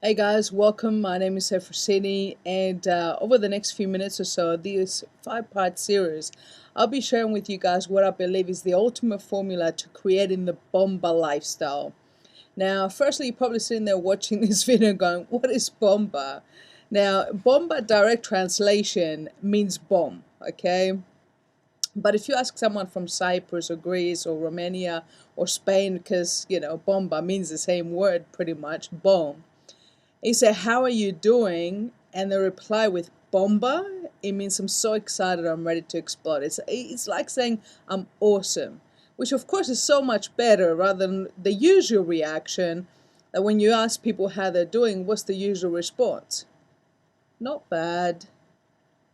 Hey guys, welcome. My name is Efrosini, and over the next few minutes or so, this five-part series, I'll be sharing with you guys what I believe is the ultimate formula to creating the Bomba lifestyle. Now, firstly, you're probably sitting there watching this video going, "What is Bomba?" Now, Bomba direct translation means bomb, okay? But if you ask someone from Cyprus or Greece or Romania or Spain, because Bomba means the same word pretty much, bomb. You say, "How are you doing?" And they reply with "Bomba." It means I'm so excited, I'm ready to explode. It's like saying I'm awesome, which of course is so much better rather than the usual reaction that when you ask people how they're doing, what's the usual response? Not bad.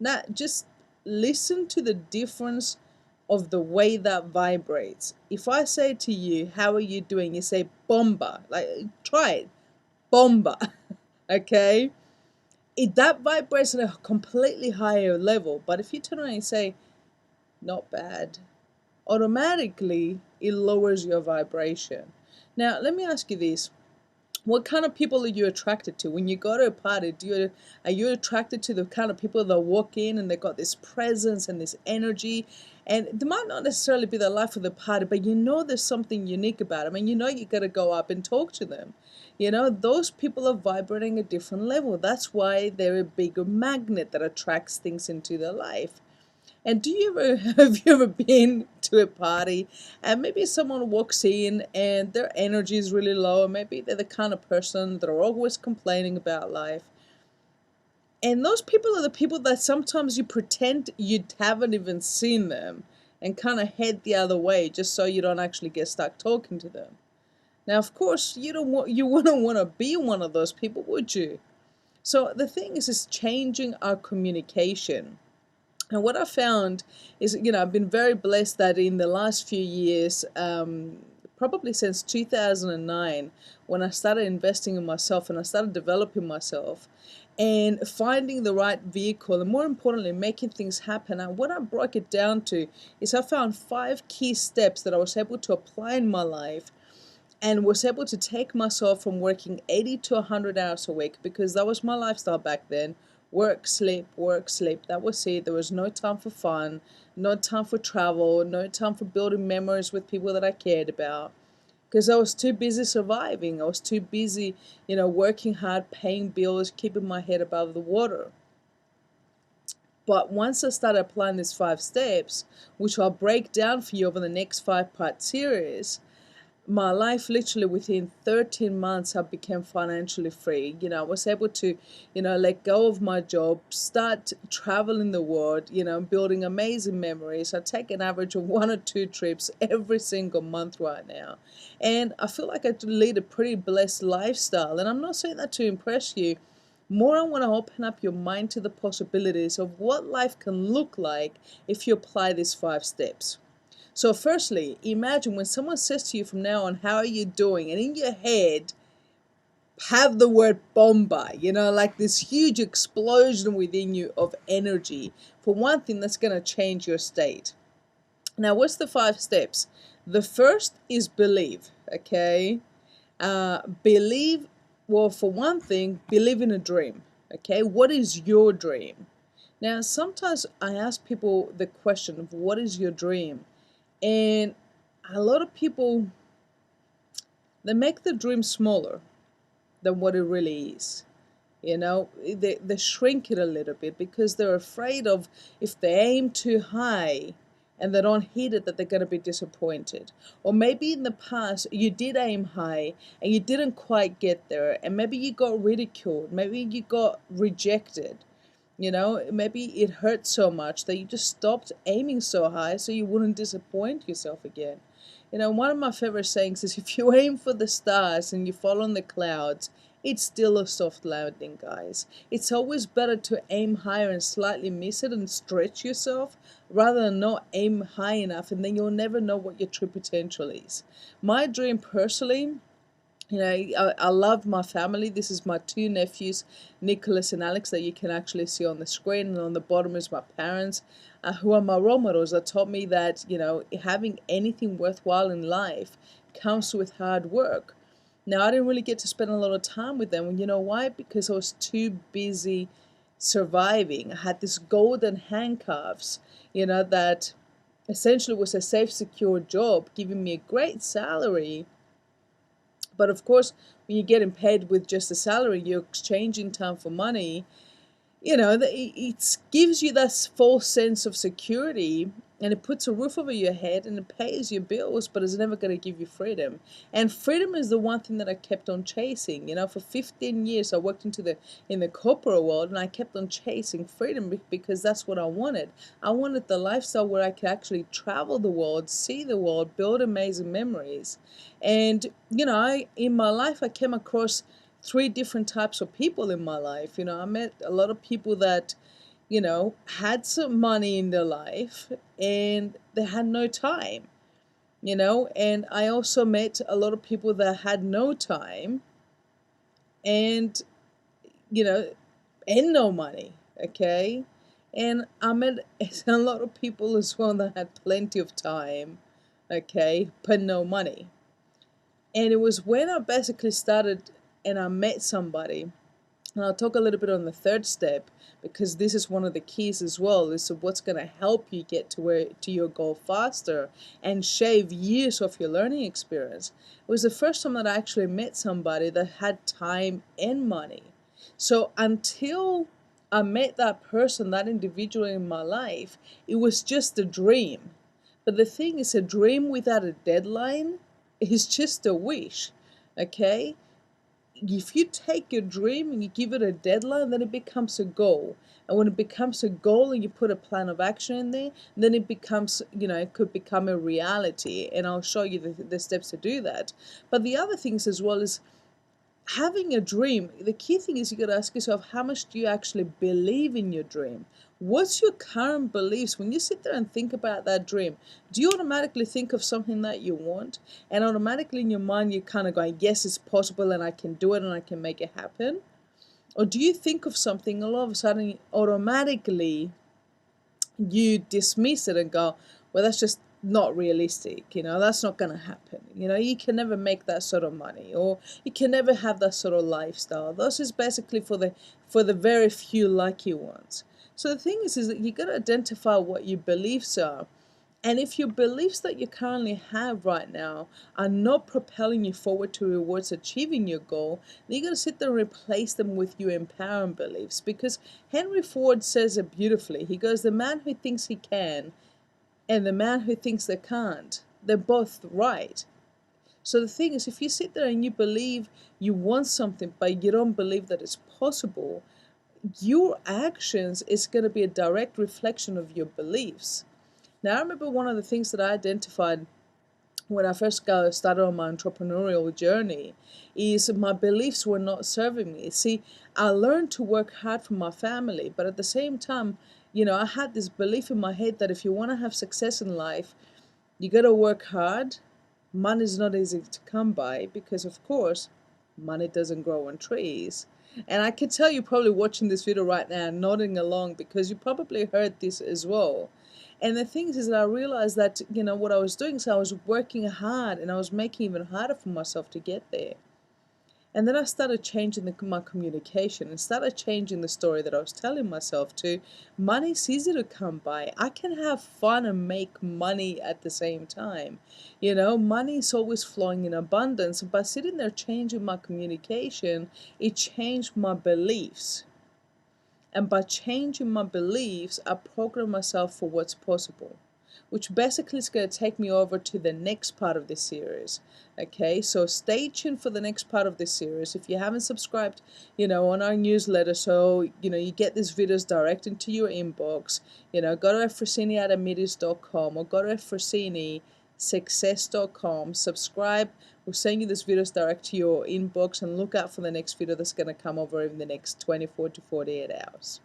Not just listen to the difference of the way that vibrates. If I say to you, "How are you doing?" You say "Bomba." Like, try it. Bomba. Okay? That vibrates at a completely higher level. But if you turn around and say, "Not bad," automatically it lowers your vibration. Now, let me ask you this. What kind of people are you attracted to when you go to a party? Are you attracted to the kind of people that walk in and they got this presence and this energy, and they might not necessarily be the life of the party, but there's something unique about them, and you got to go up and talk to them. Those people are vibrating a different level. That's why they're a bigger magnet that attracts things into their life. And do you ever have you ever been to a party and maybe someone walks in and their energy is really low, or maybe they're the kind of person that are always complaining about life. And those people are the people that sometimes you pretend you haven't even seen them and kind of head the other way just so you don't actually get stuck talking to them. Now, of course, you wouldn't want to be one of those people, would you? So the thing is changing our communication. And what I found is, I've been very blessed that in the last few years, probably since 2009, when I started investing in myself and I started developing myself and finding the right vehicle, and more importantly, making things happen. And what I broke it down to is I found 5 key steps that I was able to apply in my life and was able to take myself from working 80 to 100 hours a week, because that was my lifestyle back then. Work, sleep, work, sleep. That was it. There was no time for fun, no time for travel, no time for building memories with people that I cared about, because I was too busy surviving. I was too busy, working hard, paying bills, keeping my head above the water. But once I started applying these 5 steps, which I'll break down for you over the next 5-part series, my life literally within 13 months I became financially free. I was able to, let go of my job, start traveling the world, building amazing memories. I take an average of 1 or 2 trips every single month right now. And I feel like I lead a pretty blessed lifestyle. And I'm not saying that to impress you. More, I want to open up your mind to the possibilities of what life can look like if you apply these 5 steps. So, firstly, imagine when someone says to you from now on, "How are you doing?" And in your head, have the word bomba, like this huge explosion within you of energy. For one thing, that's going to change your state. Now, what's the 5 steps? The first is believe, okay? Believe, well, for one thing, believe in a dream, okay? What is your dream? Now, sometimes I ask people the question of what is your dream? And a lot of people, they make the dream smaller than what it really is. They shrink it a little bit because they're afraid of, if they aim too high and they don't hit it, that they're going to be disappointed. Or maybe in the past you did aim high and you didn't quite get there, and maybe you got ridiculed, maybe you got rejected. Maybe it hurt so much that you just stopped aiming so high so you wouldn't disappoint yourself again. One of my favorite sayings is, if you aim for the stars and you fall on the clouds, it's still a soft landing, guys. It's always better to aim higher and slightly miss it and stretch yourself, rather than not aim high enough and then you'll never know what your true potential is. My dream personally, I love my family. This is my 2 nephews, Nicholas and Alex, that you can actually see on the screen. And on the bottom is my parents, who are my role models, that taught me that, having anything worthwhile in life comes with hard work. Now, I didn't really get to spend a lot of time with them. And you know why? Because I was too busy surviving. I had this golden handcuffs, that essentially was a safe, secure job, giving me a great salary. But of course, when you're getting paid with just a salary, you're exchanging time for money. It gives you this false sense of security, and it puts a roof over your head and it pays your bills, but it's never going to give you freedom. And freedom is the one thing that I kept on chasing. For 15 years I worked in the corporate world, and I kept on chasing freedom because that's what I wanted. I wanted the lifestyle where I could actually travel the world, see the world, build amazing memories. And in my life I came across three different types of people in my life. I met a lot of people that, had some money in their life and they had no time, and I also met a lot of people that had no time and, you know, and no money, okay? And I met a lot of people as well that had plenty of time, okay, but no money. And it was when I basically started and I met somebody, and I'll talk a little bit on the third step because this is one of the keys as well. This is what's going to help you get to your goal faster and shave years of your learning experience. It was the first time that I actually met somebody that had time and money. So until I met that person, that individual in my life, it was just a dream. But the thing is, a dream without a deadline is just a wish, okay? If you take your dream and you give it a deadline, then it becomes a goal. And when it becomes a goal and you put a plan of action in there, then it becomes, it could become a reality. And I'll show you the steps to do that. But the other things as well is having a dream. The key thing is you got to ask yourself, how much do you actually believe in your dream? What's your current beliefs? When you sit there and think about that dream, do you automatically think of something that you want? And automatically in your mind, you're kind of going, yes, it's possible and I can do it and I can make it happen? Or do you think of something and all of a sudden, automatically, you dismiss it and go, well, that's just not realistic, that's not going to happen. You can never make that sort of money, or you can never have that sort of lifestyle. This is basically for the very few lucky ones. So the thing is that you got to identify what your beliefs are. And if your beliefs that you currently have right now are not propelling you forward towards achieving your goal, then you got to sit there and replace them with your empowering beliefs. Because Henry Ford says it beautifully. He goes, the man who thinks he can and the man who thinks they can't, they're both right. So the thing is, if you sit there and you believe you want something, but you don't believe that it's possible, your actions is going to be a direct reflection of your beliefs. Now, I remember one of the things that I identified when I first started on my entrepreneurial journey is my beliefs were not serving me. See, I learned to work hard for my family, but at the same time, I had this belief in my head that if you want to have success in life, you got to work hard. Money is not easy to come by because, of course, money doesn't grow on trees. And I can tell you probably watching this video right now, nodding along, because you probably heard this as well. And the thing is that I realized that, what I was doing, so I was working hard and I was making it even harder for myself to get there. And then I started changing my communication and started changing the story that I was telling myself to. Money's easy to come by. I can have fun and make money at the same time. Money is always flowing in abundance. By sitting there changing my communication, it changed my beliefs. And by changing my beliefs, I program myself for what's possible, which basically is going to take me over to the next part of this series. Okay, so stay tuned for the next part of this series. If you haven't subscribed, on our newsletter, so, you get these videos direct into your inbox, go to efrosini@amiris.com or go to efrosini.success.com, subscribe. We'll send you these videos direct to your inbox, and look out for the next video that's going to come over in the next 24 to 48 hours.